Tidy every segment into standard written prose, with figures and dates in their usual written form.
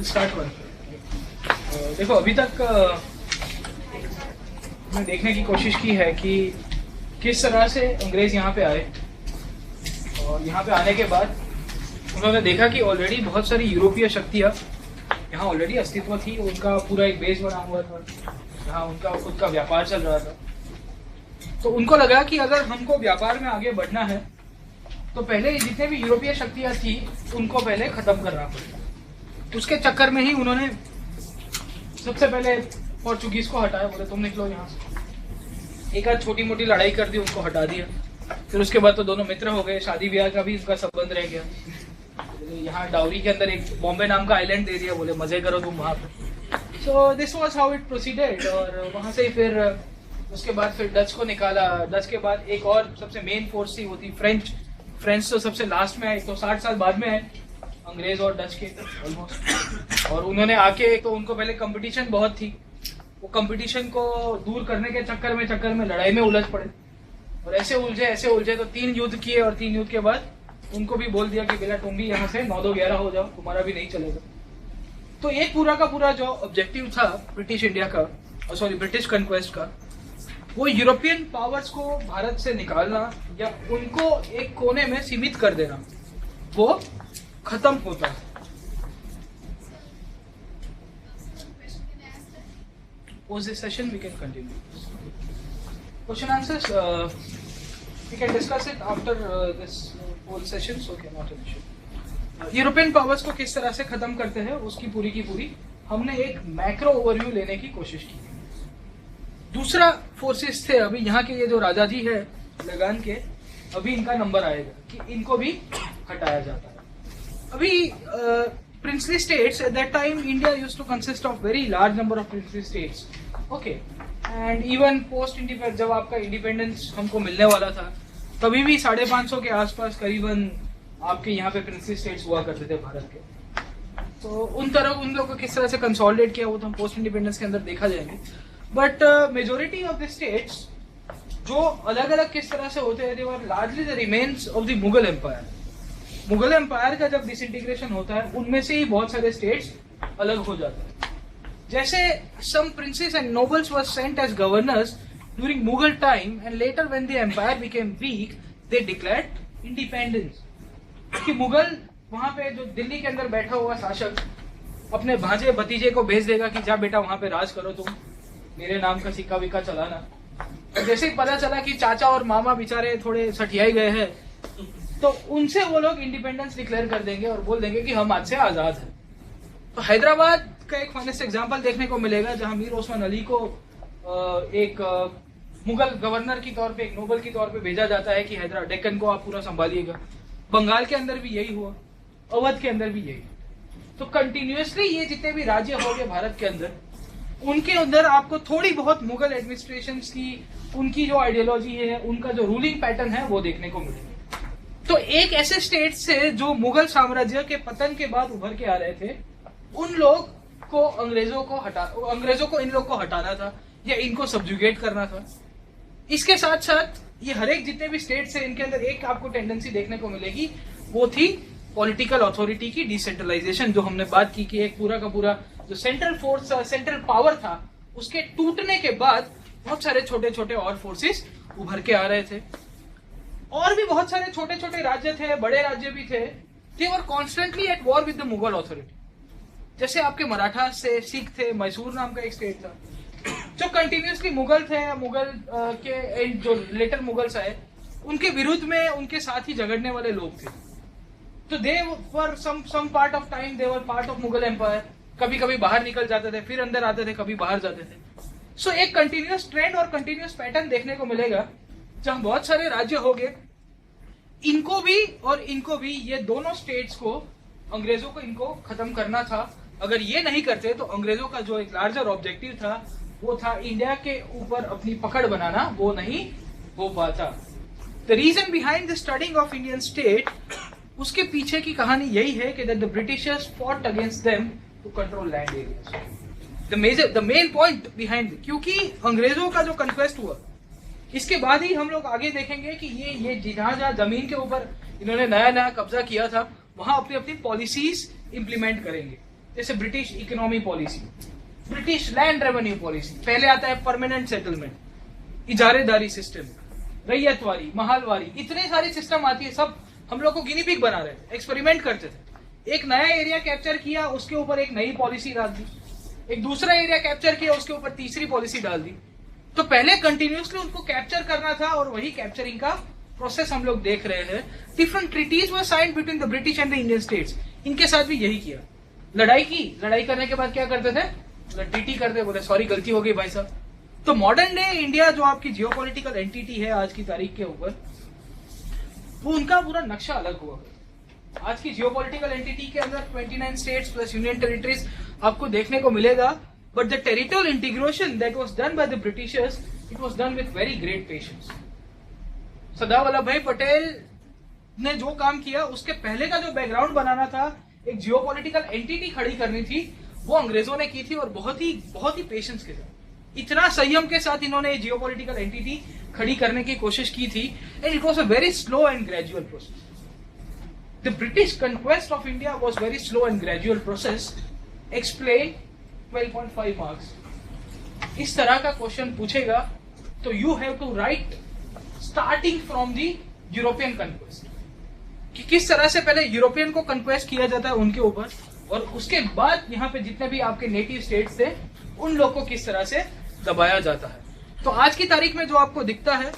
Start one. देखो अभी तक हमने देखने की कोशिश की है कि किस तरह से अंग्रेज यहाँ पे आए और यहाँ पे आने के बाद उन्होंने देखा कि ऑलरेडी बहुत सारी यूरोपीय शक्तियाँ यहाँ ऑलरेडी अस्तित्व थी। उनका पूरा एक बेस बना हुआ था, यहाँ उनका खुद का व्यापार चल रहा था। तो उनको लगा कि अगर हमको व्यापार में आगे बढ़ना है तो पहले जितने भी यूरोपीय शक्तियाँ थी उनको पहले खत्म करना पड़ेगा। उसके चक्कर में ही उन्होंने सबसे पहले पोर्चुगीज को हटाया, बोले तुम निकलो यहाँ से। एक आध छोटी मोटी लड़ाई कर दी, उनको हटा दिया। फिर उसके बाद तो दोनों मित्र हो गए, शादी ब्याह का भी उनका संबंध रह गया। यहाँ डाउरी के अंदर एक बॉम्बे नाम का आइलैंड दे दिया, बोले मजे करो तुम वहाँ पे। So this was how it proceeded. और वहाँ से फिर उसके बाद फिर डच को निकाला। डच के बाद एक और सबसे मेन फोर्स थी, वो थी फ्रेंच। फ्रेंच तो सबसे लास्ट में आए, तो 60 साल बाद में आए अंग्रेज और डच के ऑलमोस्ट। और उन्होंने आके तो उनको पहले कंपटीशन बहुत थी, वो कंपटीशन को दूर करने के चक्कर में लड़ाई में उलझ पड़े और ऐसे उलझे तो 3 युद्ध किए। और 3 युद्ध के बाद उनको भी बोल दिया कि बेटा तुम भी यहाँ से 9-2-11 हो जाओ, तुम्हारा भी नहीं चलेगा। तो एक पूरा का पूरा जो ऑब्जेक्टिव था ब्रिटिश इंडिया का, सॉरी ब्रिटिश कन्क्वेस्ट का, वो यूरोपियन पावर्स को भारत से निकालना या उनको एक कोने में सीमित कर देना, वो खत्म होता है। Post this session we can continue. Question answers we can discuss it after this whole session, so okay, not an issue. European powers को किस तरह से खत्म करते हैं उसकी पूरी की पूरी हमने एक मैक्रो ओवरव्यू लेने की कोशिश की। दूसरा फोर्सेस थे, अभी यहाँ के ये जो राजा जी है लगान के, अभी इनका नंबर आएगा कि इनको भी हटाया जाता है। अभी princely states at that time India used to consist of very large number of princely states, okay, and even post independence जब आपका इंडिपेंडेंस हमको मिलने वाला था तभी भी 550 के आसपास करीबन आपके यहाँ पे प्रिंसली स्टेट्स हुआ करते थे भारत के। तो उन लोगों को किस तरह से कंसोलिडेट किया वो तो हम पोस्ट इंडिपेंडेंस के अंदर देखा जाएंगे। But majority of the states जो अलग अलग किस तरह से होते हैं, they were largely the remains of the Mughal empire. Mughal empire का जब डिसइंटीग्रेशन होता है उनमें से ही बहुत सारे स्टेट्स अलग हो जाते हैं। जैसे some princes and nobles were sent as governors during Mughal time and later when the empire became weak they declared independence. कि मुगल वहां पे जो दिल्ली के अंदर बैठा हुआ शासक अपने भांजे भतीजे को भेज देगा कि जा बेटा वहां पे राज करो, तुम मेरे नाम का सिक्का विक्का चलाना। और जैसे ही पता चला कि चाचा और मामा बेचारे थोड़े सठियाई गए हैं तो उनसे वो लोग इंडिपेंडेंस डिक्लेयर कर देंगे और बोल देंगे कि हम आज से आजाद हैं। तो हैदराबाद का एक फाइनेस्ट एग्जांपल देखने को मिलेगा जहां मीर ओस्मान अली को एक मुगल गवर्नर की तौर पे, एक नोबल की तौर पे भेजा जाता है कि हैदराबाद डेक्कन को आप पूरा संभालिएगा। बंगाल के अंदर भी यही हुआ, अवध के अंदर भी यही। तो कंटिन्यूअसली ये जितने भी राज्य हो गए भारत के अंदर, उनके अंदर आपको थोड़ी बहुत मुगल एडमिनिस्ट्रेशन की, उनकी जो आइडियोलॉजी है, उनका जो रूलिंग पैटर्न है वो देखने को मिलेगा। तो एक ऐसे स्टेट से जो मुगल साम्राज्य के पतन के बाद उभर के आ रहे थे, उन लोग को अंग्रेजों को इन लोग को हटाना था या इनको सब्जुगेट करना था। इसके साथ साथ ये हर एक जितने भी स्टेट्स हैं इनके अंदर एक आपको टेंडेंसी देखने को मिलेगी, वो थी पॉलिटिकल अथॉरिटी की डिसेंट्रलाइजेशन। जो हमने बात की कि एक पूरा का पूरा जो सेंट्रल फोर्स, सेंट्रल पावर था, उसके टूटने के बाद बहुत सारे छोटे छोटे और फोर्सेस उभर के आ रहे थे। और भी बहुत सारे छोटे छोटे राज्य थे, बड़े राज्य भी थे, they were constantly at war with the Mughal authority. जैसे आपके मराठा से सिख थे, मैसूर नाम का एक स्टेट था जो कंटिन्यूसली मुगल थे। मुगल के जो लेटर मुगल्स आए उनके विरुद्ध में उनके साथ ही झगड़ने वाले लोग थे। तो they were some part of time they were part of Mughal empire. कभी कभी बाहर निकल जाते थे, फिर अंदर आते थे, कभी बाहर जाते थे। सो एक कंटिन्यूस ट्रेंड और कंटिन्यूस पैटर्न देखने को मिलेगा जहां बहुत सारे राज्य हो गए, इनको भी और इनको भी, ये दोनों स्टेट्स को, अंग्रेजों को इनको खत्म करना था। अगर ये नहीं करते तो अंग्रेजों का जो एक लार्जर ऑब्जेक्टिव था वो था इंडिया के ऊपर अपनी पकड़ बनाना, वो नहीं हो पाता। The reason behind the studying of Indian state, उसके पीछे की कहानी यही है कि the Britishers fought against them to control land areas. The main point behind, क्योंकि अंग्रेजों का जो कन्क्वेस्ट हुआ इसके बाद ही हम लोग आगे देखेंगे कि ये जहां जमीन के ऊपर इन्होंने नया कब्जा किया था वहां अपनी अपनी पॉलिसीज इंप्लीमेंट करेंगे। जैसे British economy policy, British land revenue policy, पहले आता है permanent settlement, इजारेदारी system, ryotwari, Mahalwari, इतने सारे सिस्टम आती है, सब हम लोग को गिनी पिग बना रहे थे, एक्सपेरिमेंट करते थे। एक नया एरिया कैप्चर किया, उसके ऊपर एक नई पॉलिसी डाल दी, एक दूसरा एरिया कैप्चर किया, उसके ऊपर तीसरी पॉलिसी डाल दी। तो पहले कंटिन्यूसली उनको कैप्चर करना था और वही कैप्चरिंग का प्रोसेस हम लोग देख रहे हैं। Different treaties were signed between the British and the Indian states, इनके साथ भी यही किया। लड़ाई की, लड़ाई करने के बाद क्या करते थे, ट्रीटी करते, बोले सॉरी गलती हो गई भाई साहब। तो मॉडर्न डे इंडिया जो आपकी जियोपॉलिटिकल एंटिटी है आज की तारीख के ऊपर, वो उनका पूरा नक्शा अलग हुआ। आज की जियोपॉलिटिकल एंटिटी के अंदर 29 स्टेट्स प्लस यूनियन टेरिटरीज आपको देखने को मिलेगा, but the territorial integration that was done by the Britishers, it was done with very great patience. Sardar Vallabhbhai Patel ने जो काम किया, उसके पहले का जो बैकग्राउंड बनाना था, एक जियोपॉलिटिकल एंटिटी खड़ी करनी थी, वो अंग्रेजों ने की थी और बहुत ही पेशेंस के साथ, इतना संयम के साथ इन्होंने जियोपॉलिटिकल एंटिटी खड़ी करने की कोशिश की थी। And it was a very slow and gradual process. The British conquest of India was very slow and gradual process. Explain 12.5 marks. इस तरह का क्वेश्चन पूछेगा तो you have to write starting from the European conquest, कि किस तरह से पहले यूरोपियन को कंक्वेस्ट किया जाता है उनके ऊपर, और उसके बाद यहाँ पे जितने भी आपके नेटिव स्टेट्स थे उन लोग को किस तरह से दबाया जाता है। तो आज की तारीख में जो आपको दिखता है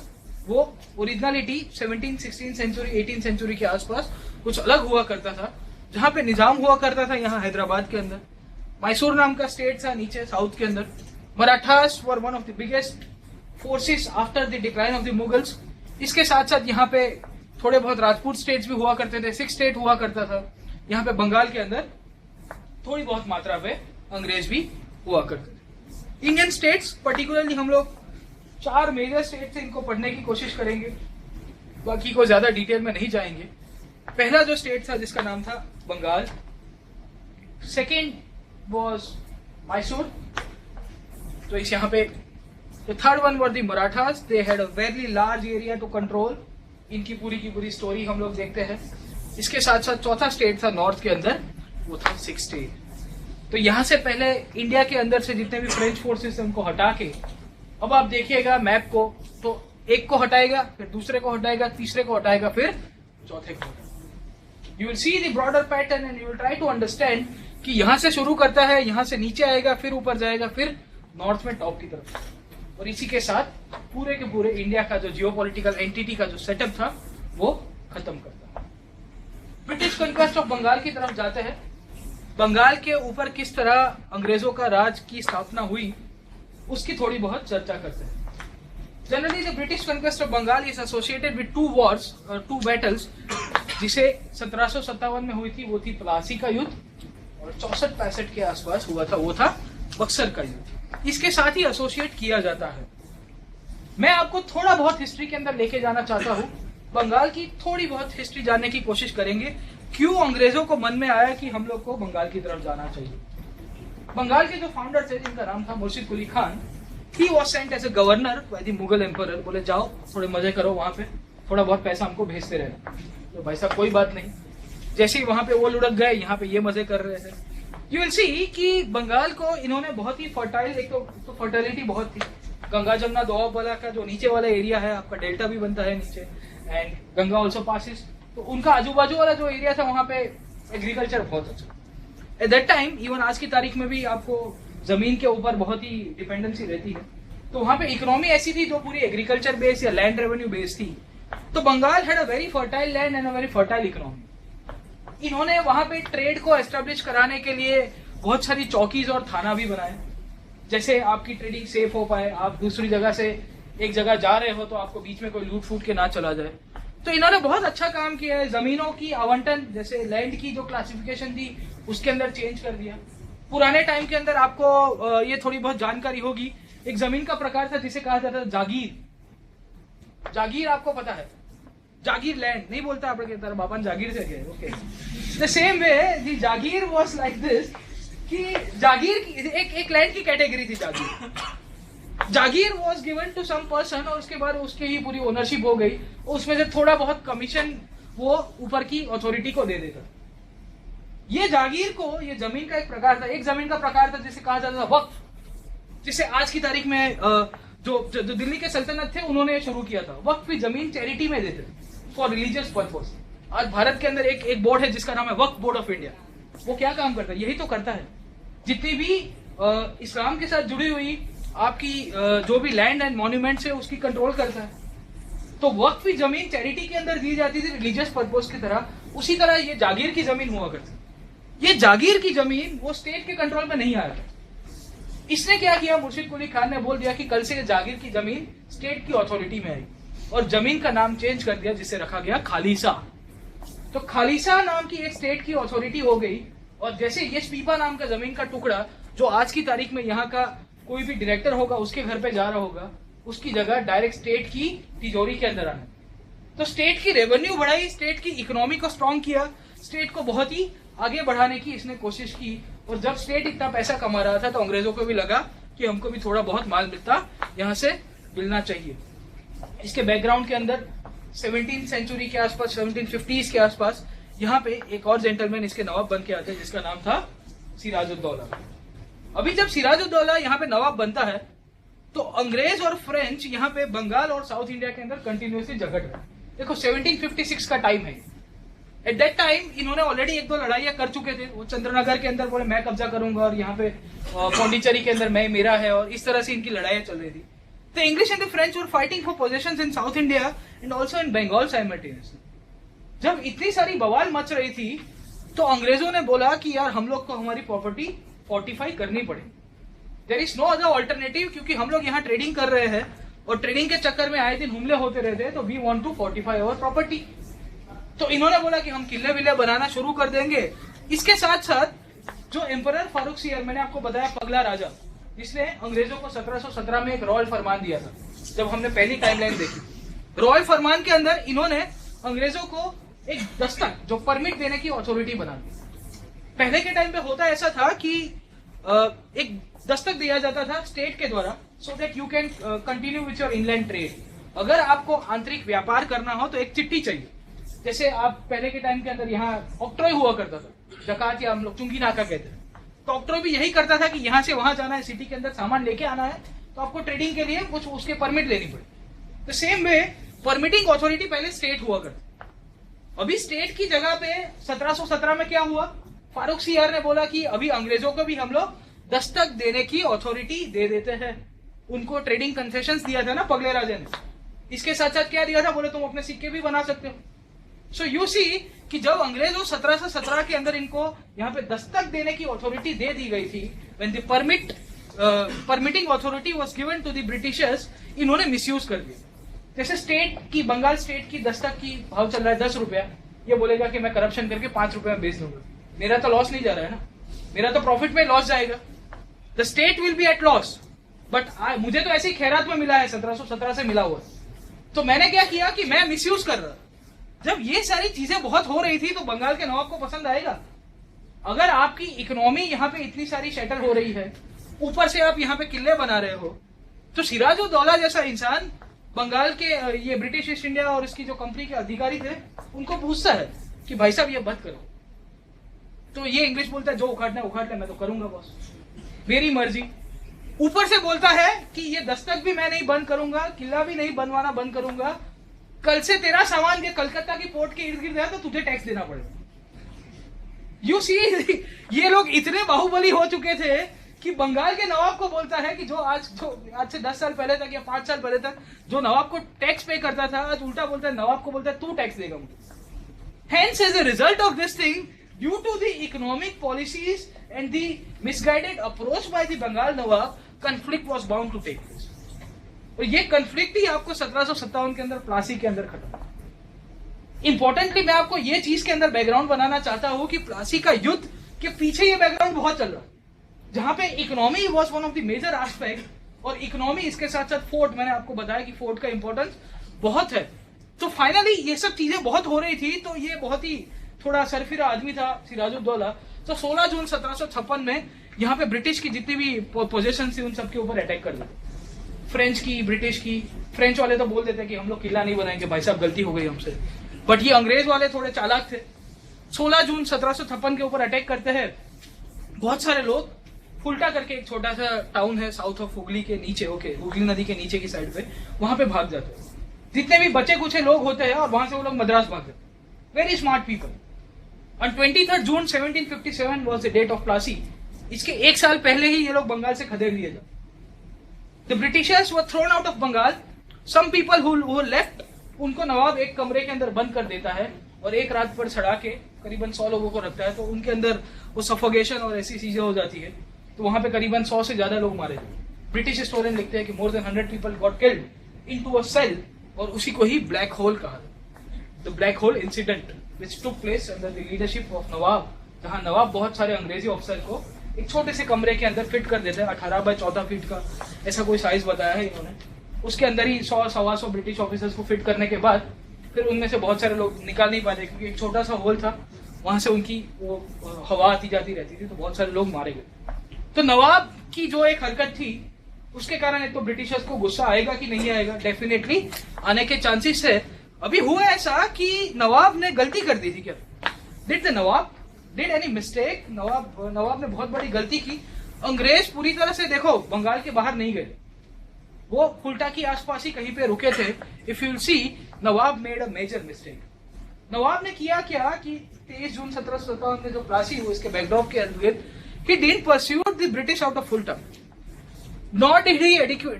वो ओरिजिनलिटी 17, 16 सेंचुरी, 18 सेंचुरी के आसपास कुछ अलग हुआ करता था। जहां पे निजाम हुआ करता था, यहाँ हैदराबाद के अंदर मैसूर नाम का स्टेट था, नीचे साउथ के अंदर Marathas were one of the biggest forces after the decline of the Mughals. इसके साथ साथ यहाँ पे थोड़े बहुत राजपूत स्टेट्स भी हुआ करते थे, 6 स्टेट हुआ करता था। यहाँ पे बंगाल के अंदर थोड़ी बहुत मात्रा पे अंग्रेज भी हुआ करते थे। इंडियन स्टेट्स पर्टिकुलरली हम लोग 4 मेजर स्टेट से इनको पढ़ने की कोशिश करेंगे, बाकी को ज्यादा डिटेल में नहीं जाएंगे। पहला जो स्टेट था जिसका नाम था बंगाल, सेकेंड वॉज मैसूर, तो इस यहाँ पे the third one were the Marathas, they had a very large area to control. इनकी पूरी की पूरी स्टोरी हम लोग देखते हैं। इसके साथ साथ चौथा स्टेट था नॉर्थ के अंदर, वो था 6 स्टेट। तो यहाँ से पहले इंडिया के अंदर से जितने भी फ्रेंच फोर्सेस उनको हटा के, अब आप देखिएगा मैप को, तो एक को हटाएगा, फिर दूसरे को हटाएगा, तीसरे को हटाएगा, फिर चौथे को हटाएगा। You will see the broader pattern and you will try to understand कि यहाँ से शुरू करता है, यहाँ से नीचे आएगा, फिर ऊपर जाएगा, फिर नॉर्थ में टॉप की तरफ। और इसी के साथ पूरे के पूरे इंडिया का जो जियोपॉलिटिकल एंटिटी का जो सेटअप था वो खत्म करता है। ब्रिटिश कंक्वेस्ट ऑफ बंगाल की तरफ जाते हैं। बंगाल के ऊपर किस तरह अंग्रेजों का राज की स्थापना हुई, उसकी थोड़ी बहुत चर्चा करते हैं। Generally the British conquest of Bengal is associated with 2 wars और 2 बैटल्स, जिसे 1757 में हुई थी, वो थी प्लासी का युद्ध, और 64-65 के आसपास हुआ था, वो था बक्सर का युद्ध। इसके साथ ही एसोसिएट किया जाता है। मैं आपको थोड़ा बहुत हिस्ट्री के अंदर लेके जाना चाहता हूँ। बंगाल की थोड़ी बहुत हिस्ट्री जानने की कोशिश करेंगे, क्यों अंग्रेजों को मन में आया कि हम लोग को बंगाल की तरफ जाना चाहिए। बंगाल के जो फाउंडर थे, जिनका नाम था Murshid Quli Khan, he was sent as a governor by the Mughal emperor. बोले जाओ थोड़े मजे करो वहां पे, थोड़ा बहुत पैसा हमको भेजते रहना। तो भाई साहब कोई बात नहीं, जैसे ही वहां पे वो लुढ़क गए, यहाँ पे ये मजे कर रहे थे। यू विल सी कि बंगाल को इन्होंने बहुत ही फर्टाइल, एक तो फर्टिलिटी बहुत थी। गंगा जमुना दोआबला का जो नीचे वाला एरिया है, आपका डेल्टा भी बनता है नीचे, एंड गंगा ऑल्सो पासिस, तो उनका आजू बाजू वाला जो एरिया था वहां पे एग्रीकल्चर बहुत अच्छा। एट दैट टाइम, इवन आज की तारीख में भी आपको जमीन के ऊपर बहुत ही डिपेंडेंसी रहती है। तो वहां पे इकोनॉमी ऐसी थी जो पूरी एग्रीकल्चर बेस्ड या लैंड रेवेन्यू बेस्ड थी। तो Bengal had a very fertile land and a very fertile economy. इन्होंने वहां पे ट्रेड को एस्टेब्लिश कराने के लिए बहुत सारी चौकीज और थाना भी बनाए, जैसे आपकी ट्रेडिंग सेफ हो पाए। आप दूसरी जगह से एक जगह जा रहे हो तो आपको बीच में कोई लूट फूट के ना चला जाए। तो इन्होंने बहुत अच्छा काम किया है। जमीनों की आवंटन, जैसे लैंड की जो क्लासिफिकेशन थी उसके अंदर चेंज कर दिया। पुराने टाइम के अंदर आपको ये थोड़ी बहुत जानकारी होगी, एक जमीन का प्रकार था जिसे कहा जाता था जागीर। जागीर आपको पता है, जागीर लैंड नहीं बोलता आप लोग, बाबा जागीर से गए, okay. The same way the jagir was like this, कि जागीर की एक लैंड की कैटेगरी थी जागीर। Jagir was given to some person, और उसके बाद उसकी ही पूरी ओनरशिप हो गई। उसमें से थोड़ा बहुत कमीशन वो ऊपर की अथॉरिटी को दे देता। ये जागीर को, ये जमीन का एक प्रकार था, एक जमीन का प्रकार था जिसे कहा जाता था वक्फ, जिसे आज की तारीख में जो दिल्ली के सल्तनत थे उन्होंने शुरू किया था। वक्फ की जमीन चैरिटी में देते थे फॉर रिलीजियस पर्पस। आज भारत के अंदर एक बोर्ड है जिसका नाम है वक्फ बोर्ड ऑफ इंडिया। वो क्या काम करता है? यही तो करता है। जितनी भी इस्लाम के साथ जुड़ी हुई आपकी जो भी लैंड एंड मॉन्यूमेंट्स है उसकी कंट्रोल करता है। तो वक्फ की जमीन चैरिटी के अंदर दी जाती थी रिलीजियस पर्पस की तरह, उसी तरह ये जागीर की जमीन हुआ करती। ये जागीर की जमीन वो स्टेट के कंट्रोल में नहीं आया था। इसने क्या किया, मुर्शिद कुली खान ने बोल दिया कि कल से ये जागीर की जमीन स्टेट की अथॉरिटी में आई और जमीन का नाम चेंज कर दिया जिसे रखा गया खालिसा। तो खालिसा नाम की एक स्टेट की अथॉरिटी हो गई और जैसे ये पीपा नाम का जमीन का टुकड़ा जो आज की तारीख में यहाँ का कोई भी डायरेक्टर होगा उसके घर पे जा रहा होगा, उसकी जगह डायरेक्ट स्टेट की तिजोरी के अंदर आना। तो स्टेट की रेवेन्यू बढ़ाई, स्टेट की इकोनॉमी को स्ट्रॉन्ग किया, स्टेट को बहुत ही आगे बढ़ाने की इसने कोशिश की। और जब स्टेट इतना पैसा कमा रहा था तो अंग्रेजों को भी लगा कि हमको भी थोड़ा बहुत माल मिलता यहाँ से मिलना चाहिए। इसके बैकग्राउंड के अंदर 17वीं सेंचुरी के आसपास, 1750s के आसपास यहाँ पे एक और जेंटलमैन इसके नवाब बन के आते हैं जिसका नाम था सिराजुद्दौला। अभी जब सिराजुद्दौला यहाँ पे नवाब बनता है तो अंग्रेज और फ्रेंच यहाँ पे बंगाल और साउथ इंडिया के अंदर कंटिन्यूसली झगड़ रहे। देखो 1756 का टाइम है। एट दैट टाइम इन्होंने ऑलरेडी एक दो लड़ाइयां कर चुके थे। वो चंद्रनगर के अंदर बोले मैं कब्जा करूंगा और यहाँ पे पौंडीचेरी के अंदर मैं मेरा है, और इस तरह से इनकी लड़ाइयां चल रही थी। The English and the French were fighting for possessions in South India and also in Bengal simultaneously. जब इतनी सारी बवाल मच रही थी तो अंग्रेजों ने बोला कि यार हम लोग को हमारी प्रॉपर्टी फोर्टिफाई करनी पड़ेगी। There is no other alternative, क्योंकि हम लोग यहाँ ट्रेडिंग कर रहे हैं और ट्रेडिंग के चक्कर में आए दिन हमले होते रहते हैं, तो we want to fortify our property. तो इन्होंने बोला कि हम किले विले बनाना शुरू कर देंगे। इसके साथ साथ जो एम्परर फारूक सियर, मैंने आपको बताया पगला राजा, इसने अंग्रेजों को 1717 में एक रॉयल फरमान दिया था। जब हमने पहली टाइमलाइन देखी, रॉयल फरमान के अंदर इन्होंने अंग्रेजों को एक दस्तक, जो परमिट देने की अथॉरिटी बना दी। पहले के टाइम पे होता ऐसा था कि एक दस्तक दिया जाता था स्टेट के द्वारा, so that you can continue with your inland trade. अगर आपको आंतरिक व्यापार करना हो तो एक चिट्ठी चाहिए। जैसे आप पहले के टाइम के अंदर यहाँ ऑक्ट्रॉय हुआ करता था, जकात या हम लोग चुंगी नाका कहते हैं, तो ऑक्ट्रॉय भी यही करता था कि यहाँ से वहां जाना है, सिटी के अंदर सामान लेके आना है, तो आपको ट्रेडिंग के लिए कुछ उसके परमिट लेनी पड़े। तो सेम वे परमिटिंग अथॉरिटी पहले स्टेट हुआ करती। अभी स्टेट की जगह पे 1717 में क्या हुआ, फारूक सियार ने बोला कि अभी अंग्रेजों को भी हम लोग दस्तक देने की अथॉरिटी दे देते हैं। उनको ट्रेडिंग कंसेशंस दिया था ना पगले राजा ने, इसके साथ साथ क्या दिया था, बोले तुम अपने सिक्के भी बना सकते हो। सो यू सी कि जब अंग्रेजों 1717 के अंदर इनको यहाँ पे दस्तक देने की अथॉरिटी दे दी गई थी, when the permitting authority was given to the Britishers, इन्होंने मिसयूज कर दिया। जैसे स्टेट की, बंगाल स्टेट की दस्तक की भाव चल रहा है 10 रुपया, ये बोलेगा कि मैं करप्शन करके 5 रुपए में बेच दूंगा, मेरा तो लॉस नहीं जा रहा है ना, मेरा तो प्रॉफिट में लॉस जाएगा। The state will be at loss, but मुझे तो ऐसे ही खैरात में मिला है, 1717 से मिला हुआ। तो मैंने क्या किया कि मैं मिसयूज कर रहा। जब ये सारी चीजें बहुत हो रही थी तो बंगाल के नवाब को पसंद आएगा? अगर आपकी इकोनॉमी यहाँ पे इतनी सारी सेटल हो रही है, ऊपर से आप यहाँ पे किले बना रहे हो, तो सिराजुद्दौला जैसा इंसान बंगाल के ये ब्रिटिश ईस्ट इंडिया और इसकी जो कंपनी के अधिकारी थे उनको पूछता है कि भाई साहब ये मत करो। तो ये इंग्लिश बोलता है जो उखाड़ना है उखाड़ ले, मैं तो करूंगा बॉस, मेरी मर्जी। ऊपर से बोलता है कि ये दस्तक भी मैं नहीं बंद करूंगा, किला भी नहीं बनवाना बंद करूंगा, कल से तेरा सामान ये कलकत्ता की पोर्ट के इर्द गिर्द है तो तुझे टैक्स देना पड़ेगा। यू सी ये लोग इतने बाहुबली हो चुके थे कि बंगाल के नवाब को बोलता है कि जो आज से 10 साल पहले तक या 5 साल पहले तक जो नवाब को टैक्स पे करता था, आज उल्टा बोलता है, नवाब को बोलता है तू टैक्स देगा मुझे। Hence as a result of this thing, due to the economic policies and the misguided approach by the Bengal nawab, conflict was bound to take place. और ये कंफ्लिक्ट ही आपको 1757 के अंदर प्लासी के अंदर खत्म। इंपॉर्टेंटली मैं आपको ये चीज के अंदर बैकग्राउंड बनाना चाहता हूं कि प्लासी का युद्ध के पीछे ये बैकग्राउंड बहुत चल रहा है, जहां पे economy was one of the major aspect, और इकोनॉमी इसके साथ साथ फोर्ट, मैंने आपको बताया कि फोर्ट का इंपॉर्टेंस बहुत है। तो फाइनली ये सब चीजें बहुत हो रही थी, तो ये बहुत ही थोड़ा सरफिरा आदमी था सिराजुद्दौला। तो 16 जून 1756 में यहाँ पे ब्रिटिश की जितनी भी पोजीशन थी उन सबके ऊपर अटैक कर दिया, फ्रेंच की, ब्रिटिश की। फ्रेंच वाले तो बोल देते कि हम लोग किला नहीं बनाएंगे भाई साहब, गलती हो गई हमसे, बट ये अंग्रेज वाले थोड़े चालाक थे, 16 जून 1756 के ऊपर अटैक करते हैं। बहुत सारे लोग फुल्टा करके एक छोटा सा टाउन है साउथ ऑफ हुगली के नीचे, ओके, हुगली नदी के नीचे की साइड पे, वहां पे भाग जाते हैं। जितने भी बचे कुछ लोग होते हैं और वहां से वो लोग मद्रास भाग जाते हैं। Very smart people. On 23 June 1757 was the date of Plassey. इसके एक साल पहले ही ये लोग बंगाल से खदेड़ दिए जाते। The Britishers were thrown out of Bengal. Some people who left, उनको नवाब एक कमरे के अंदर बंद कर देता है और एक रात पर चढ़ा के करीबन 100 लोगों को रखता है। तो उनके अंदर वो सफोकेशन और ऐसी चीजें हो जाती है, तो वहां पे करीबन 100 से ज्यादा लोग मारे गए। ब्रिटिश हिस्टोरियन लिखते हैं कि more than 100 people got killed into a cell, और उसी को ही ब्लैक होल कहा। The black hole incident which took place under the leadership of Nawab, जहां नवाब बहुत सारे अंग्रेजी ऑफिसर को एक छोटे से कमरे के अंदर फिट कर देते हैं। 18 बाय 14 फीट का ऐसा कोई साइज बताया है इन्होंने। उसके अंदर ही 100-125 ब्रिटिश ऑफिसर्स को फिट करने के बाद फिर उनमें से बहुत सारे लोग निकाल नहीं पाते, क्योंकि एक छोटा सा होल था, वहां से उनकी वो हवा आती जाती रहती थी, तो बहुत सारे लोग मारे गए। तो नवाब की जो एक हरकत थी उसके कारण एक तो ब्रिटिशर्स को गुस्सा आएगा कि नहीं आएगा, डेफिनेटली आने के चांसेस है। अभी हुआ ऐसा कि नवाब ने गलती कर दी थी। क्या did the Nawab did any mistake? नवाब ने बहुत बड़ी गलती की। अंग्रेज पूरी तरह से देखो बंगाल के बाहर नहीं गए, वो फुल्टा की आसपास ही कहीं पे रुके थे। If you will see, Nawab made a major mistake. नवाब ने किया क्या कि 23 जून 1757 में जो प्लासी हुई, इसके बैकड्रॉप के अंदर, he didn't pursue the British out of Fulta, nor did he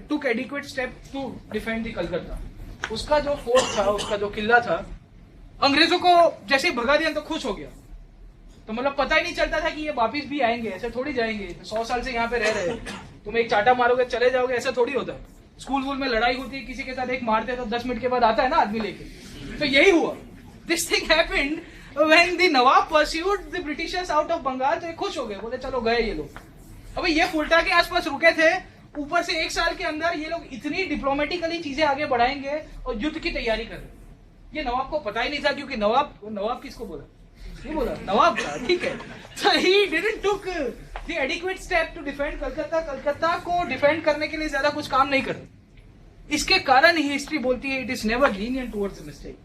took adequate step to defend the Calcutta. उसका जो फोर्ट था, उसका जो किला था, अंग्रेजों को जैसे ही भगा दिया तो खुश हो गया। तो मतलब पता ही नहीं चलता था कि ये वापिस भी आएंगे, ऐसे थोड़ी जाएंगे। 100 साल से यहाँ पे रह रहे, तुम एक चाटा मारोगे चले जाओगे, ऐसा थोड़ी होता है। स्कूल वूल में लड़ाई होती है, किसी के साथ एक मारते तो 10 मिनट के बाद आता है ना आदमी लेके। तो यही हुआ। This thing happened when the Nawab pursued the Britishers out of Bengal, तो ये खुश हो गए, बोले चलो गए ये लोग। अबे ये फुल्टा के आसपास रुके थे, ऊपर से एक साल के अंदर ये लोग इतनी डिप्लोमेटिकली चीजें आगे बढ़ाएंगे और युद्ध की तैयारी कर रहे। ये नवाब को पता ही नहीं था, क्योंकि नवाब किसको बोला? नहीं बोला, नवाब था, ठीक है। So he didn't took the adequate step to defend Calcutta. Calcutta को डिफेंड करने के लिए ज्यादा कुछ काम नहीं करते। इसके कारण ही हिस्ट्री बोलती है, it is never lenient towards the mistake.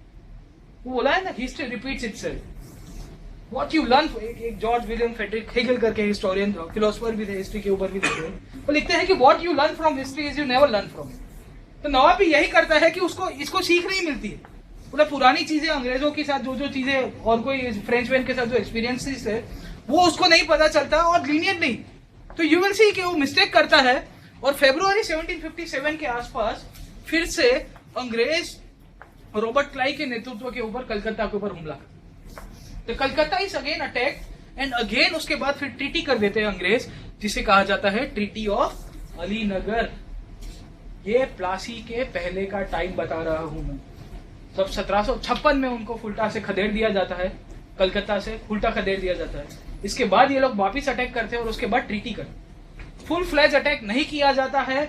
वो बोला है ना, history repeats itself. What you learn, एक जॉर्ज विलियम फ्रेडरिक हेगल करके हिस्टोरियन फिलोसोफर भी थे, हिस्ट्री के ऊपर भी लिखते हैं, वो लिखते हैं कि what you learn from history is you never learn from it. तो नवाब भी यही करता है कि उसको इसको सीख नहीं मिलती है। मतलब पुरानी चीजें, अंग्रेजों के साथ जो चीजें और कोई फ्रेंच मैन के साथ जो एक्सपीरियंसेस है वो उसको नहीं पता चलता और लीनियंट नहीं। तो यू विल सी कि वो मिस्टेक करता है। और फरवरी 1757 के आसपास फिर से अंग्रेज रॉबर्ट क्लाइव के नेतृत्व के ऊपर कलकत्ता के ऊपर हमला करते। तो Calcutta is again attack and again उसके बाद फिर ट्रीटी कर देते हैं अंग्रेज, जिसे कहा जाता है ट्रीटी ऑफ अलीनगर। ये प्लासी के पहले का टाइम बता रहा हूं मैं। जब 1756 में उनको फुल्टा से खदेड़ दिया जाता है, कलकत्ता से फुल्टा खदेड़ दिया जाता है। इसके बाद ये लोग वापिस अटैक करते हैं और उसके बाद ट्रीटी करते। फुल फ्लैज अटैक नहीं किया जाता है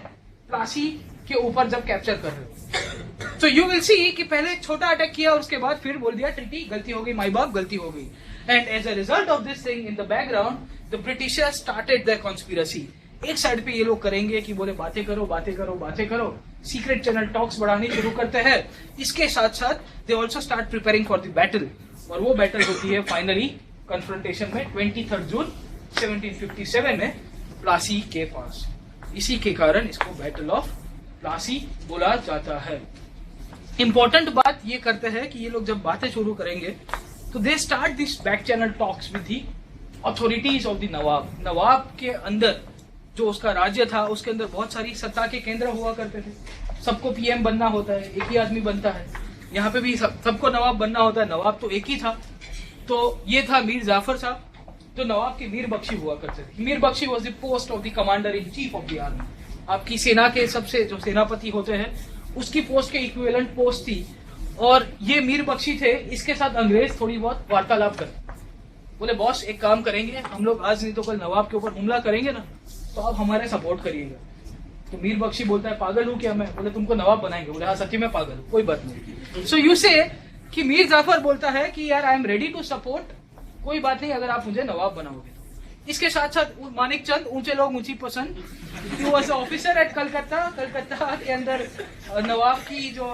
प्लासी के ऊपर जब कैप्चर कर रहे हो। तो यू विल सी कि पहले एक छोटा अटैक किया और उसके बाद फिर बोल दिया ट्रीटी, गलती हो गई, माई बाप गलती हो गई। And as a result of this thing in the background the Britishers started the conspiracy. एक साइड पे ये लोग करेंगे कि बोले बातें करो बातें करो बातें करो, सीक्रेट चैनल टॉक्स बढ़ानी शुरू करते हैं। इसके साथ साथ they also start preparing for the battle, और वो बैटल होती है फाइनली कन्फ्रंटेशन में 23 जून 1757 में प्लासी के पास। इसी के कारण इसको बैटल ऑफ प्लासी बोला जाता है। इंपॉर्टेंट बात ये करते हैं कि ये लोग जब बातें शुरू करेंगे तो they start this back channel talks with the authorities of the Nawab. नवाब के अंदर जो उसका राज्य था उसके अंदर बहुत सारी सत्ता के केंद्र हुआ करते थे। सबको पीएम बनना होता है, एक ही आदमी बनता है। यहाँ पे भी सबको नवाब बनना होता है, नवाब तो एक ही था। तो ये था मीर जाफर साहब, जो नवाब के मीर बख्शी हुआ करते थे। Mir Bakhshi was the post of the commander in chief of the army. आपकी सेना के सबसे जो सेनापति होते हैं उसकी पोस्ट के इक्विवेलेंट पोस्ट थी, और ये मीर बख्शी थे। इसके साथ अंग्रेज थोड़ी बहुत वार्तालाप करते, बोले बॉस एक काम करेंगे, हम लोग आज नहीं तो कल नवाब के ऊपर हमला करेंगे ना, तो आप हमारे सपोर्ट करिएगा। तो मीर बख्शी बोलता है पागल हूं क्या मैं? बोले तुमको नवाब बनाएंगे। बोले हाँ सच्ची में पागल हूं, कोई बात नहीं। सो यू से कि मीर जाफर बोलता है कि यार I am ready to support, कोई बात नहीं अगर आप मुझे नवाब बनाओगे। इसके साथ साथ मानिक चंद, ऊंचे लोग ऊंची पसंद, he was officer eight Calcutta. Calcutta के अंदर नवाब की जो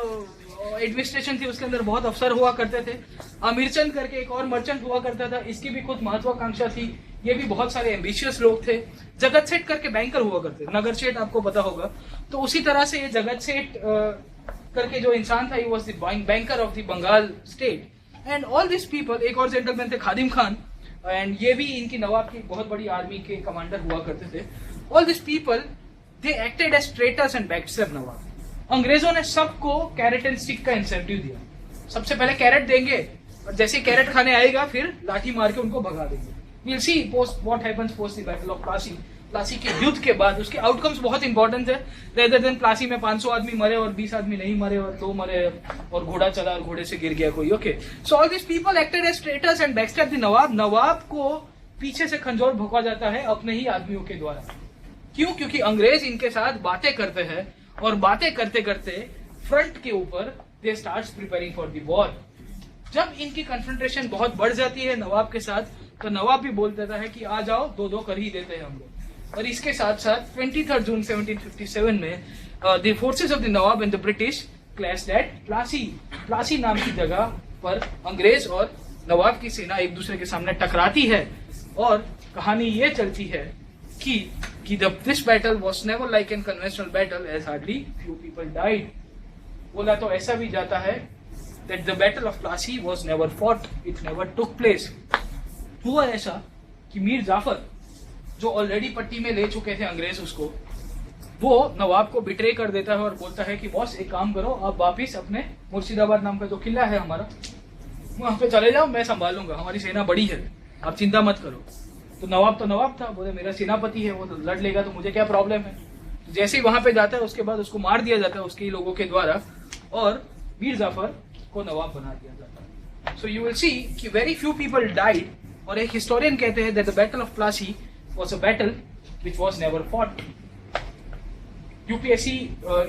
एडमिनिस्ट्रेशन थी उसके अंदर बहुत अफसर हुआ करते थे। अमीरचंद करके एक और मर्चेंट हुआ करता था, इसकी भी कुछ महत्वाकांक्षा थी, ये भी बहुत सारे एम्बिशियस लोग थे। जगत सेठ करके बैंकर हुआ करते, नगर सेठ आपको पता होगा, तो उसी तरह से ये जगत सेठ करके जो इंसान था, he was the banker of the Bengal state. And all this people, एक और जेंटलमैन थे खादिम खान, एंड ये भी इनकी नवाब की बहुत बड़ी आर्मी के कमांडर हुआ करते थे। All this people they acted as traitors and backstab Nawab. अंग्रेजों ने सबको कैरेट एंड स्टिक का इंसेंटिव दिया। सबसे पहले कैरेट देंगे और जैसे ही कैरेट खाने आएगा फिर लाठी मार के उनको भगा देंगे। We'll see post what happens post the battle of Plassey। Plassey के युद्ध के बाद उसके आउटकम्स बहुत इंपॉर्टेंट है। रेदर देन प्लासी में 500 आदमी मरे और 20 आदमी नहीं मरे और 2 मरे और घोड़ा चला और घोड़े से गिर गया कोई। Okay, so all this people acted as traitors and backstab the Nawab. नवाब को पीछे से खंजोर भोंका जाता है अपने ही आदमियों के द्वारा। क्यों? क्योंकि अंग्रेज इनके साथ बातें करते हैं और बातें करते करते फ्रंट के ऊपर they starts preparing for the war. जब इनकी कन्फ्रंटेशन बहुत बढ़ जाती है नवाब के साथ, तो नवाब भी बोल देता है कि आ जाओ, 2-2 कर ही देते हैं हम लोग। और इसके साथ साथ 23 जून 1757 में the forces of the nawab and the British clashed at Plassey. Plassey नाम की जगह पर अंग्रेज और नवाब की सेना एक दूसरे के सामने टकराती है। और कहानी ये चलती है कि this battle was never like an conventional battle as hardly few people died. बोला तो ऐसा भी जाता है that the battle of Plassey was never fought, it never took place। हुआ ऐसा कि मीर जाफर जो ऑलरेडी पट्टी में ले चुके थे अंग्रेज उसको, वो नवाब को बिट्रे कर देता है और बोलता है कि बॉस एक काम करो, आप वापिस अपने मुर्शिदाबाद नाम का जो किला है हमारा, वहां पे चले जाओ, मैं संभालूंगा, हमारी सेना बड़ी है, आप चिंता मत करो। तो नवाब था, बोले मेरा सेनापति है, वो तो लड़ लेगा तो मुझे क्या प्रॉब्लम है। जैसे ही वहां पे जाता है उसके बाद उसको मार दिया जाता है उसके ही लोगों के द्वारा और मीर जाफर को नवाब बना दिया जाता है। सो यू विल सी कि वेरी फ्यू पीपल डाइड। और एक हिस्टोरियन कहते हैं that the battle of Plassey was a battle which was never fought. UPSC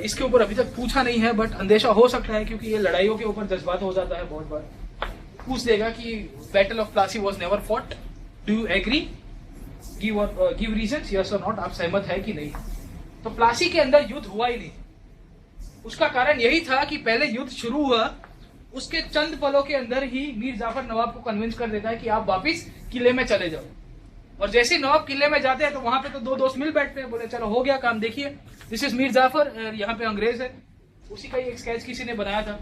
इसके ऊपर अभी तक पूछा नहीं है, बट अंदेशा हो सकता है क्योंकि ये लड़ाइयों के ऊपर जज्बात हो जाता है बहुत बार। पूछ देगा कि battle of Plassey was never fought, do you agree, give reasons, yes और नॉट, आप सहमत है कि नहीं। तो प्लासी के अंदर युद्ध हुआ ही नहीं। उसका कारण यही था कि पहले युद्ध शुरू हुआ, उसके चंद पलों के अंदर ही मीर जाफर नवाब को कन्विंस कर देता है कि आप वापिस किले में चले जाओ। और जैसे नवाब किले में जाते हैं तो वहां पे तो 2 दोस्त मिल बैठते हैं, बोले चलो हो गया काम, देखिए दिस इज मीर जाफर, यहाँ पे अंग्रेज है। उसी का एक स्केच किसी ने बनाया था।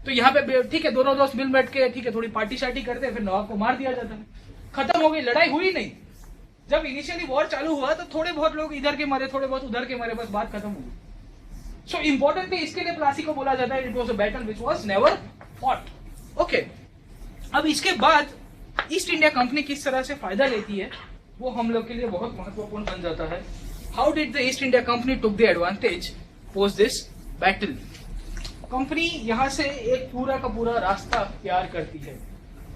तो यहाँ पे ठीक है, दोनों दोस्त मिल बैठ के ठीक है थोड़ी पार्टी शार्टी करते हैं, फिर नवाब को मार दिया जाता है, खत्म हो गई, लड़ाई हुई नहीं। जब इनिशियली वॉर चालू हुआ तो थोड़े बहुत लोग इधर के मरे, थोड़े बहुत उधर के मरे, बस बात खत्म हो गई। सो इंपॉर्टेंट है, इसके लिए प्लासी को बोला जाता है it was a battle which was never fought. Okay, अब इसके बाद ईस्ट इंडिया कंपनी किस तरह से फायदा लेती है वो हम लोग के लिए बहुत महत्वपूर्ण बन जाता है। How did the east India company took the advantage post this battle. Company यहां से एक पूरा का पूरा रास्ता तैयार करती है।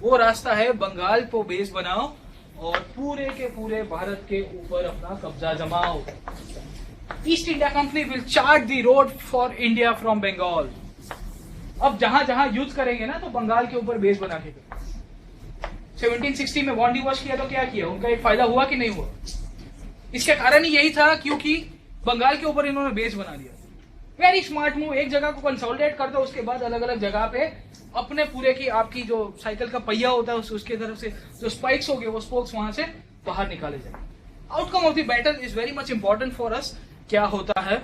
वो रास्ता है बंगाल को बेस बनाओ और पूरे के पूरे भारत के ऊपर अपना कब्जा जमाओ। East India Company will chart the road for India from Bengal. अब जहां जहां युद्ध करेंगे ना तो बंगाल के ऊपर बेस बना के 1760 में वॉन्डी वॉश किया तो क्या किया, उनका एक फायदा हुआ कि नहीं हुआ। इसके कारण ही यही था क्योंकि बंगाल के ऊपर इन्होंने बेस बना दिया। Very smart move. एक जगह को कंसोलिडेट कर दो, उसके बाद अलग अलग जगह पे अपने पूरे की आपकी जो साइकिल का पहिया होता है उसके तरफ से जो स्पाइक्स हो गए वो स्पोक्स वहां से बाहर निकाले जाए। Outcome of the battle is very much important for us. क्या होता है,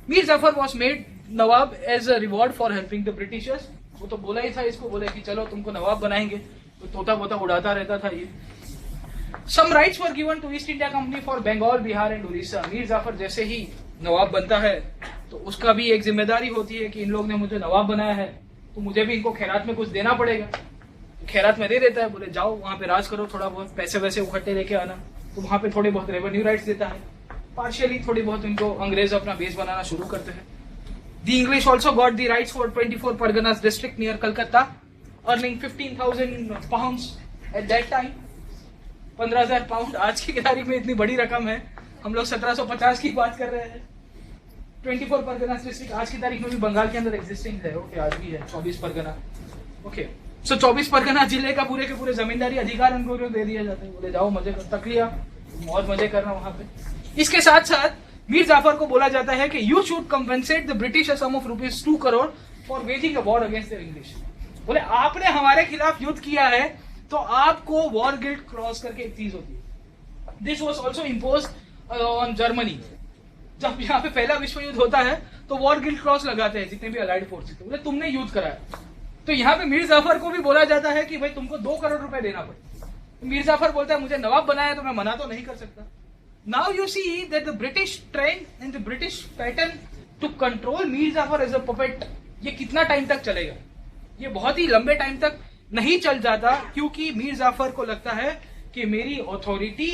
Mir Jafar was made nawab as a reward for helping the Britishers. वो तो बोला ही था इसको, बोले कि चलो तुमको नवाब बनाएंगे, तो तोता बोता उड़ाता रहता था ये। Some rights were given to East India Company for Bengal, Bihar and Orissa. Mir Jafar जैसे ही नवाब बनता है तो उसका भी एक जिम्मेदारी होती है कि इन लोग ने मुझे नवाब बनाया है तो मुझे भी इनको खैरात में कुछ देना पड़ेगा। खैरात में दे देता है, बोले जाओ वहां पे राज करो, थोड़ा बहुत पैसे वैसे इकट्ठे लेके आना। तो वहां पे थोड़े बहुत रेवेन्यू राइट्स देता है, पार्शियली थोड़ी बहुत इनको अंग्रेज अपना बेस बनाना शुरू करते हैं। The English also got the rights for 24 Parganas district near Calcutta, earning 15,000 pounds at that time। 15,000 pound आज की तारीख में इतनी बड़ी रकम है। हम लोग 1750 की बात कर रहे हैं। 24 परगनास डिस्ट्रिक्ट आज की तारीख में भी बंगाल के अंदर एग्जिस्टिंग है। ओके, आज भी है 24 परगना। ओके, सो 24 परगना जिले का पूरे के पूरे जमींदारी अधिकार उनको दे दिया जाता है। बोले जाओ मजे कर, तकलिया बहुत मजे करना वहां पे। इसके साथ साथ मीर जाफर को बोला जाता है कि you should compensate the British sum of ₹2 crore for waging a war against the English. बोले आपने हमारे खिलाफ युद्ध किया है तो आपको वॉर गिल्ट क्रॉस करके एक चीज होती है। This was also imposed on Germany. जब यहाँ पे पहला विश्व युद्ध होता है तो वॉर गिल्ट क्रॉस लगाते हैं जितने भी अलाइड फोर्सेस थे, बोले तुमने युद्ध कराया। तो यहाँ पे मीर जाफर को भी बोला जाता है कि भाई तुमको 2 करोड़ रुपए देना पड़े। तो मीर जाफर बोलता है मुझे नवाब बनाया तो मैं मना तो नहीं कर सकता। Now you see that the British trend in the British pattern to control Mir Jafar as a puppet. ये कितना टाइम तक चलेगा? ये बहुत ही लंबे टाइम तक नहीं चल जाता, क्योंकि मीर जाफर को लगता है कि मेरी अथॉरिटी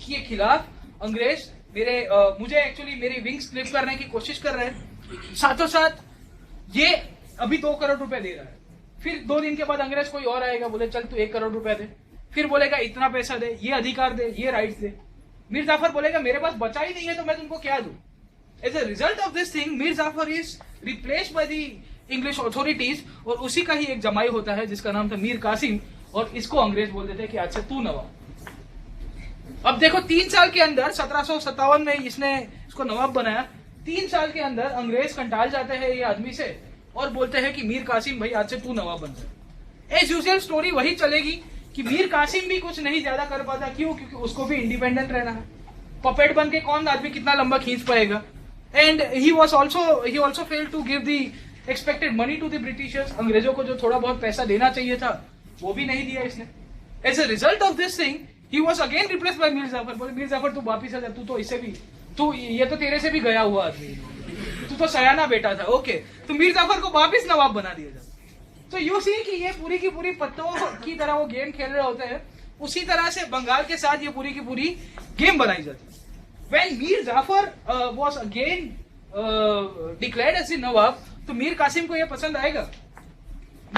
के खिलाफ अंग्रेज मुझे एक्चुअली मेरी विंग्स क्लिप करने की कोशिश कर रहे हैं। साथों साथ ये अभी 2 करोड़ रुपए दे रहा है, फिर 2 दिन के बाद अंग्रेज कोई और आएगा, बोले चल तू 1 करोड़ रुपए दे, फिर बोलेगा इतना पैसा दे, ये अधिकार दे, ये राइट्स दे। मीर जाफर बोलेगा मेरे पास बचा ही नहीं है तो मैं तुमको क्या दूं। As a result of this thing Mir Jafar is replaced by the English authorities, और उसी का ही एक जमाई होता है जिसका नाम था मीर कासिम, और इसको अंग्रेज बोलते थे कि आज से तू नवाब। अब देखो 3 साल के अंदर 1757 में इसने इसको नवाब बनाया। 3 साल के अंदर अंग्रेज कंटाल जाते हैं ये आदमी से और बोलते हैं कि मीर कासिम भाई आज से तू नवाब बन जाए। एज यूजुअल स्टोरी वही चलेगी कि मीर कासिम भी कुछ नहीं ज्यादा कर पाता। क्यों? क्योंकि उसको भी इंडिपेंडेंट रहना है। पपेट बन के कौन आदमी कितना लंबा खींच पाएगा। And he also fail to give the expected money to the Britishers. अंग्रेजों को जो थोड़ा बहुत पैसा देना चाहिए था वो भी नहीं दिया इसने। As a result of this thing he was again replace by Mir Jafar. बोले मीर जाफर तू वापिस आ जा, तू तो इससे भी ये तो तेरे से भी गया हुआ आदमी, तू तो सयाना बेटा था। ओके, तो मीर जाफर को वापिस नवाब बना दिया जाता। तो यू सी कि ये पूरी की पूरी पत्तों की तरह वो गेम खेल रहे होते हैं, उसी तरह से बंगाल के साथ ये पूरी की पूरी गेम बनाई जाती है। When Mir Jafar was again declared as Nawab, तो मीर कासिम को ये पसंद आएगा?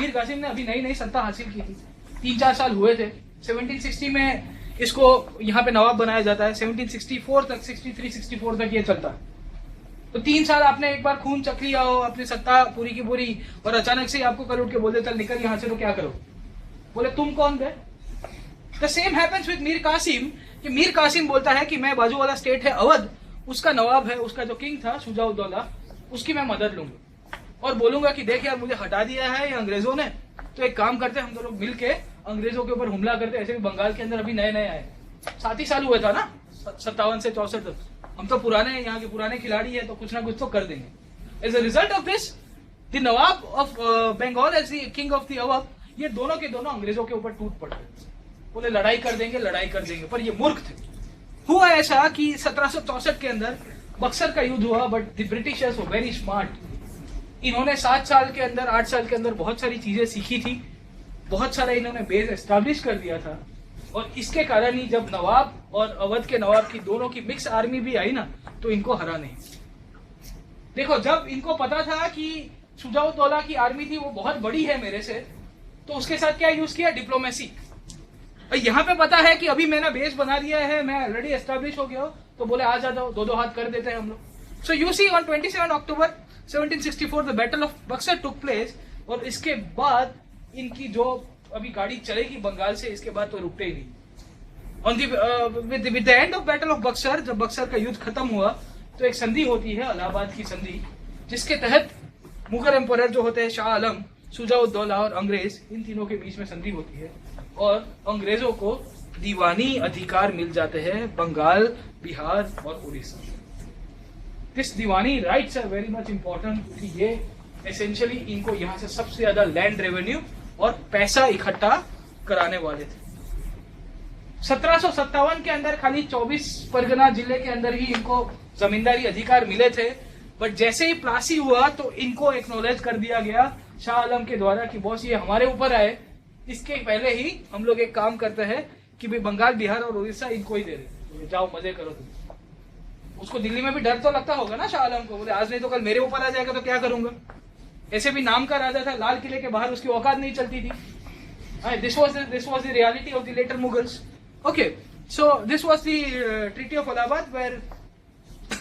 मीर कासिम ने अभी नई नई सत्ता हासिल की थी, 3-4 साल हुए थे। 1760 में इसको यहाँ पे नवाब बनाया जाता है। 1764 तक 63-64 तक ये चलता है। तो 3 साल आपने एक बार खून चख लिया हो अपनी सत्ता पूरी की पूरी, और अचानक से आपको कल उठ के बोलते चल निकल यहाँ से, तो क्या करो? बोले तुम कौन थे? The same happens with Mir Qasim कि मीर कासिम बोलता है कि मैं बाजू वाला स्टेट है अवध, उसका नवाब है, उसका जो किंग था शुजाउद्दौला, उसकी मैं मदद लूंगा और बोलूंगा कि देख यार मुझे हटा दिया है ये अंग्रेजों ने, तो एक काम करते हम दोनों मिल के अंग्रेजों के ऊपर हमला करते। ऐसे भी बंगाल के अंदर अभी नए नए आए, 7 ही साल हुए था ना 57 से 64 तक। हम तो पुराने यहाँ के पुराने खिलाड़ी है, तो कुछ ना कुछ तो कर देंगे। As a result of this the nawab of Bengal as the king of the Awadh, ये दोनों के दोनों अंग्रेजों के ऊपर टूट पड़ते, बोले लड़ाई कर देंगे। पर ये मूर्ख थे। हुआ ऐसा कि 1764 के अंदर बक्सर का युद्ध हुआ, but the Britishers were very smart. इन्होंने 7 साल के अंदर 8 साल के अंदर बहुत सारी चीजें सीखी थी, बहुत सारा इन्होंने बेस एस्टैब्लिश कर दिया था, और इसके कारण ही जब नवाब और अवध के नवाब की दोनों की मिक्स आर्मी भी आई ना, तो इनको हरा नहीं। देखो जब इनको पता था कि शुजाउद्दौला की आर्मी थी वो बहुत बड़ी है मेरे से, तो उसके साथ क्या यूज किया? डिप्लोमेसी। यहाँ पे पता है कि अभी मैंने बेस बना दिया है, मैं ऑलरेडी एस्टैब्लिश हो गया हूं, तो बोले आ जाओ, 2-2 हाथ कर देते हैं हम लोग। So you see on 27 October 1764 the battle of Buxar took place, और इसके बाद इनकी जो अभी गाड़ी चलेगी बंगाल से, इसके बाद तो रुकते ही नहीं। On with the end of battle of Buxar, जब बक्सर का युद्ध खत्म हुआ तो एक संधि होती है, इलाहाबाद की संधि, जिसके तहत मुगल एम्परर जो होते हैं शाह आलम, शुजाउद्दौला और अंग्रेज, इन तीनों के बीच में संधि होती है, और अंग्रेजों को दीवानी अधिकार मिल जाते हैं बंगाल, बिहार और Orissa. This diwani rights are very much important, क्योंकि ये एसेंशियली इनको यहाँ से सबसे ज्यादा लैंड रेवेन्यू और पैसा इकट्ठा कराने वाले थे। 1757 के अंदर खाली 24 परगना जिले के अंदर ही इनको जमींदारी अधिकार मिले थे, बट जैसे ही प्लासी हुआ तो इनको एक्नॉलेज कर दिया गया शाह आलम के द्वारा कि बॉस ये हमारे ऊपर आए, इसके पहले ही हम लोग एक काम करते हैं कि भाई बंगाल, बिहार और उड़ीसा इनको ही दे रहे, जाओ मजे करो तुम। उसको दिल्ली में भी डर तो लगता होगा ना शाह आलम को, बोले आज नहीं तो कल मेरे ऊपर आ जाएगा तो क्या करूंगा। ऐसे भी नाम का राजा था, लाल किले के बाहर उसकी औकात नहीं चलती थी। This was the reality of the later Mughals. Okay, so this was the treaty of Allahabad where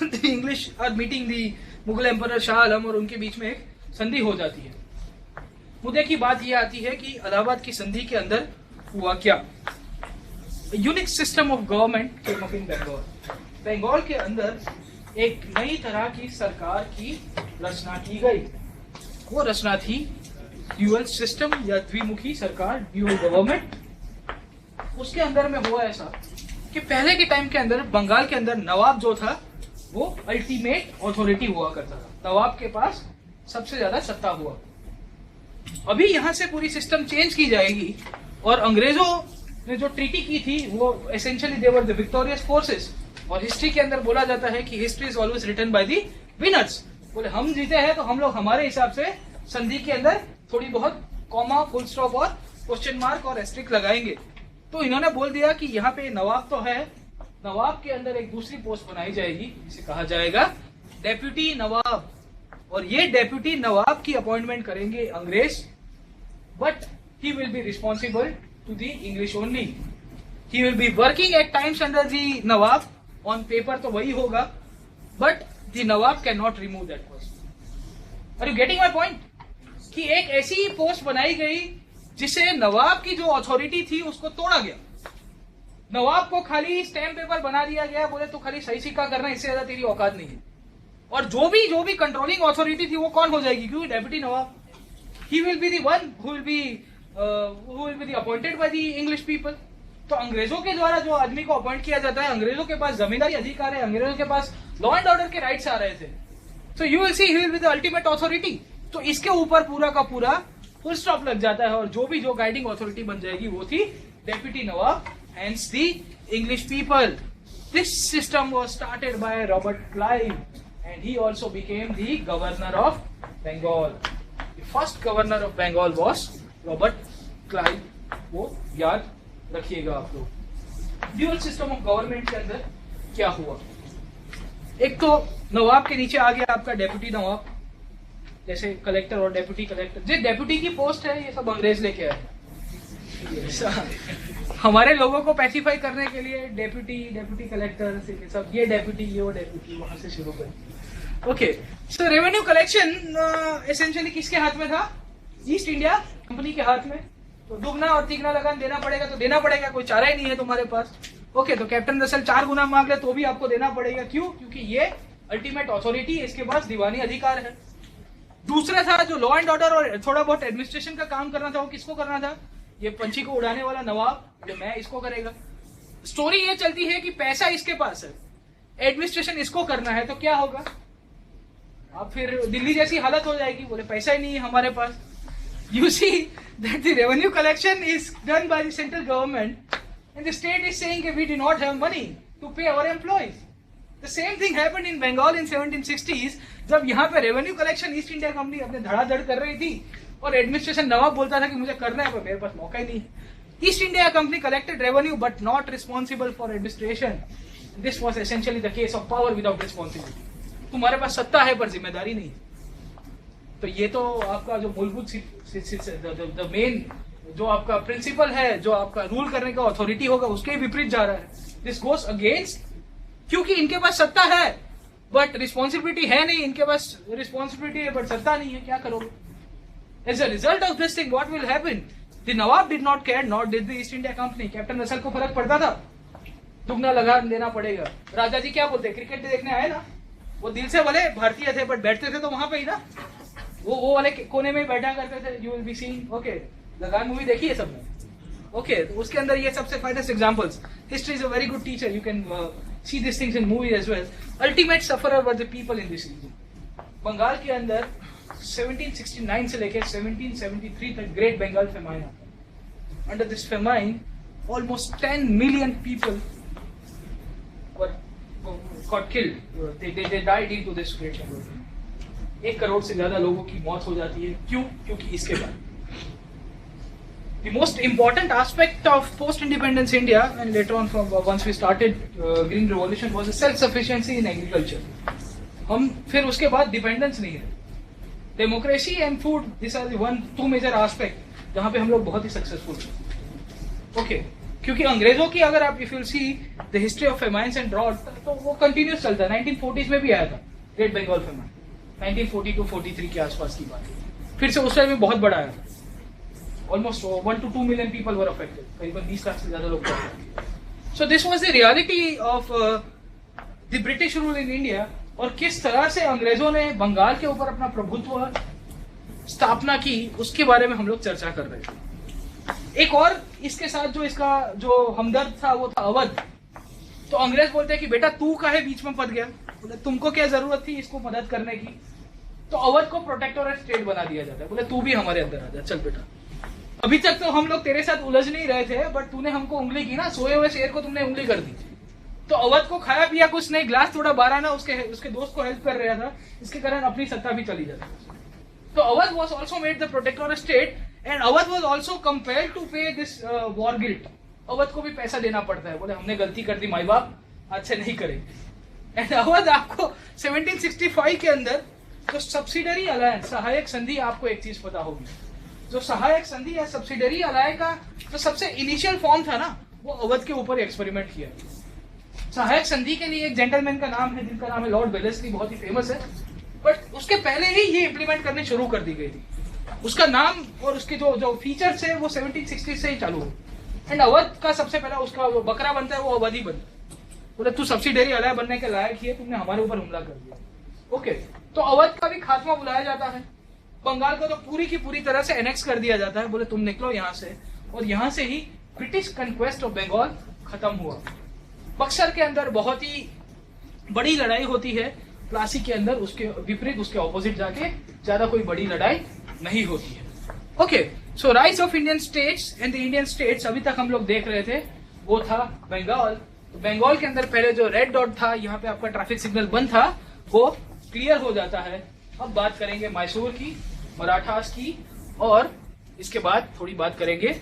the English are meeting the Mughal emperor Shah Alam, और उनके बीच में एक संधि हो जाती है। मुद्दे की बात यह आती है कि इलाहाबाद की संधि के अंदर हुआ क्या। Unique system of government came up in Bengal. Bengal के अंदर एक नई तरह की सरकार की रचना की गई। वो रचना थी ड्यूअल सिस्टम या द्विमुखी सरकार, ड्यूअल गवर्नमेंट। उसके अंदर में हुआ ऐसा कि पहले के टाइम के अंदर बंगाल के अंदर नवाब जो था वो अल्टीमेट अथॉरिटी हुआ करता था, नवाब के पास सबसे ज्यादा सत्ता हुआ। अभी यहां से पूरी सिस्टम चेंज की जाएगी और अंग्रेजों ने जो ट्रीटी की थी वो essentially they were the victorious forces. और हिस्ट्री के अंदर बोला जाता है कि history is always written by the winners. बोले हम जीते हैं तो हम लोग हमारे हिसाब से संधि के अंदर थोड़ी बहुत कॉमा, फुल स्टॉप और क्वेश्चन मार्क और एस्ट्रिक लगाएंगे। तो इन्होंने बोल दिया कि यहाँ पे नवाब तो है, नवाब के अंदर एक दूसरी पोस्ट बनाई जाएगी जिसे कहा जाएगा डेप्यूटी नवाब। और ये डेप्यूटी नवाब की अपॉइंटमेंट करेंगे अंग्रेज, but he will be responsible to the English only. He will be working at times under the nawab, on paper तो वही होगा, but the nawab can not remove that post. Are you getting my point? कि एक ऐसी post बनाई गई जिसे नवाब की जो अथॉरिटी थी उसको तोड़ा गया। नवाब को खाली स्टैम्प पेपर बना दिया गया, बोले तो खाली सही सिक्का करना, इससे ज्यादा तेरी औकात नहीं है। और जो भी कंट्रोलिंग अथॉरिटी थी वो कौन हो जाएगी? क्योंकि deputy Nawab, he will be the one who will be appointed by the English people. तो अंग्रेजों के द्वारा जो आदमी को अपॉइंट किया जाता है, अंग्रेजों के पास जमींदारी अधिकार है, अंग्रेजों के पास लॉ एंड ऑर्डर के राइट्स आ रहे थे। So you will C he will be the ultimate authority. तो इसके ऊपर पूरा का पूरा फुल स्टॉप लग जाता है और जो गाइडिंग अथॉरिटी बन जाएगी वो थी deputy Nawab, hence the English people. This system was started by Robert Clive and he also became the governor of Bengal. The first governor of Bengal was Robert Clive. वो याद रखिएगा आप लोग। Dual system of government के अंदर क्या हुआ? एक तो नवाब के नीचे आ गया आपका डेप्यूटी नवाब, जैसे कलेक्टर और डेप्यूटी कलेक्टर। जो डेप्यूटी की पोस्ट है ये सब अंग्रेज लेके आए। हमारे लोगों को पैसिफाई करने के लिए डेप्यूटी कलेक्टर सब, ये डेप्यूटी ये वो डेप्यूटी, वहां से शुरू करें। ओके, सो रेवेन्यू कलेक्शन एसेंशियली किसके हाथ में था? ईस्ट इंडिया कंपनी के हाथ में। तो दुगना और तिगना लगान देना पड़ेगा तो देना पड़ेगा, कोई चारा ही नहीं है तुम्हारे पास। ओके, तो कैप्टन रसल 4 गुना मांग ले तो भी आपको देना पड़ेगा। क्यों? क्योंकि ये अल्टीमेट अथॉरिटी, इसके पास दीवानी अधिकार है। दूसरा था जो लॉ एंड ऑर्डर और थोड़ा बहुत एडमिनिस्ट्रेशन का काम करना था, वो किसको करना था? ये पंछी को उड़ाने वाला नवाब, जो मैं इसको करेगा। स्टोरी ये चलती है कि पैसा इसके पास है, एडमिनिस्ट्रेशन इसको करना है, तो क्या होगा? अब फिर दिल्ली जैसी हालत हो जाएगी, बोले पैसा ही नहीं है हमारे पास। You see that the revenue collection is done by the central government and the state is saying we do not have money to pay our employees. The same thing happened in Bengal in 1760s, जब यहाँ पे revenue collection East India Company अपने धड़ाधड़ कर रही थी और administration नवाब बोलता था कि मुझे करना है पर मेरे पास मौका ही नहीं। East India company collected revenue but not responsible for administration. This was essentially the case of power without responsibility. तुम्हारे पास सत्ता है पर जिम्मेदारी नहीं। तो ये तो आपका जो मूलभूत द मेन जो आपका प्रिंसिपल है, जो आपका रूल करने का अथॉरिटी होगा, उसके विपरीत जा रहा है। दिस गोस अगेंस्ट, क्योंकि इनके पास सत्ता है बट रिस्पॉन्सिबिलिटी है नहीं। इनके पास रिस्पॉन्सिबिलिटी है बट सत्ता नहीं है, क्या करोगे? As a result of this thing, what will happen? The Nawab did not care, nor did the East India Company. Captain Russell को फर्क पड़ता था, दुगना लगा देना पड़ेगा। राजा जी क्या बोलते? क्रिकेट देखने आए ना, वो दिल से भले भारतीय थे बट बैठते थे तो वहां पे ही ना, वो वाले कोने में बैठा करते थे। You will be seeing, okay, Lagaan movie देखी है सबने? ओके, तो उसके अंदर ये सबसे finest examples. History is a very good teacher, you can see this things in movie as well. Ultimate sufferer were the people in this region. Bengal के अंदर 1769 से लेकर 1773 तक ग्रेट बंगाल फेमाइन आता है। Under this famine almost 10 million people got killed. They died into this great Bengal. 1 crore से ज्यादा लोगों की मौत हो जाती है। क्यों? क्योंकि इसके बाद the most important aspect of post-independence India and later on from once we started Green Revolution was the self-sufficiency in agriculture. हम फिर उसके बाद डिपेंडेंस नहीं है। Democracy and food, this are the 2 major aspect जहां पे हम लोग बहुत ही सक्सेसफुल थे। ओके, क्योंकि अंग्रेजों की अगर आप if you see the history of famines and drought, तो वो कंटिन्यूस चलता है। 1940s में भी आया था ग्रेट बंगाल फेमाइन, 1942-43 के आसपास की बात है। फिर से उस टाइम में बहुत बड़ा आया था, almost 1 to 2 million people were affected, करीबन 20 लाख से ज्यादा लोग थे। सो this was the reality of the British rule in India. और किस तरह से अंग्रेजों ने बंगाल के ऊपर अपना प्रभुत्व स्थापना की, उसके बारे में हम लोग चर्चा कर रहे थे। एक और इसके साथ जो इसका जो हमदर्द था वो था अवध। तो अंग्रेज बोलते हैं कि बेटा तू काहे बीच में फंस गया, बोले तुमको क्या जरूरत थी इसको मदद करने की। तो अवध को प्रोटेक्टोरेट स्टेट बना दिया जाता है, बोले तू भी हमारे अंदर आ जा, चल बेटा। अभी तक तो हम लोग तेरे साथ उलझ नहीं रहे थे, बट तूने हमको उंगली की ना, सोए हुए शेर को तुमने उंगली कर दी। तो अवध को खाया पिया कुछ नहीं, ग्लास थोड़ा बारह ना उसके दोस्त को हेल्प कर रहा था, इसके कारण अपनी सत्ता भी चली जाती। तो Awadh was also made the protectorate state and Awadh was also compelled to pay this war guilt। Awadh को भी पैसा देना पड़ता है, बोले हमने गलती कर दी माई बाप, आज से नहीं करेंगे। एंड अवध आपको 1765 के अंदर जो सब्सिडरी अलायंस, सहायक संधि, आपको एक चीज पता होगी, जो सहायक संधि या सब्सिडरी अलाय का जो सबसे इनिशियल फॉर्म था ना, वो अवध के ऊपर एक्सपेरिमेंट किया। सहायक संधि के लिए एक जेंटलमैन का नाम है जिनका नाम है लॉर्ड वेलेस्ली, बहुत ही फेमस है, बट उसके पहले ही ये इंप्लीमेंट करनी शुरू कर दी गई थी। उसका नाम और उसके जो फीचर्स है वो 1760 से ही चालू हो। एंड अवध का सबसे पहला उसका जो बकरा बनता है वो अवध ही बनता है, बोले तू सब्सिडरी अलाय बनने के लायक ही है, तुमने हमारे ऊपर हमला कर दिया। ओके, तो अवध का भी खात्मा बुलाया जाता है। बंगाल को तो पूरी की पूरी तरह से एनेक्स कर दिया जाता है, बोले तुम निकलो यहाँ से, और यहाँ से ही ब्रिटिश कंक्वेस्ट ऑफ बंगाल खत्म हुआ। बक्सर के अंदर बहुत ही बड़ी लड़ाई होती है, प्लासी के अंदर उसके विपरीत, उसके ऑपोजिट जाके ज्यादा कोई बड़ी लड़ाई नहीं होती है। Okay, so rise of Indian states and the Indian states अभी तक हम लोग देख रहे थे, वो था बंगाल। तो बंगाल के अंदर पहले जो रेड डॉट था, यहाँ पे आपका ट्रैफिक सिग्नल बंद था, वो क्लियर हो जाता है। अब बात करेंगे मैसूर की, मराठास की, और इसके बाद थोड़ी बात करेंगे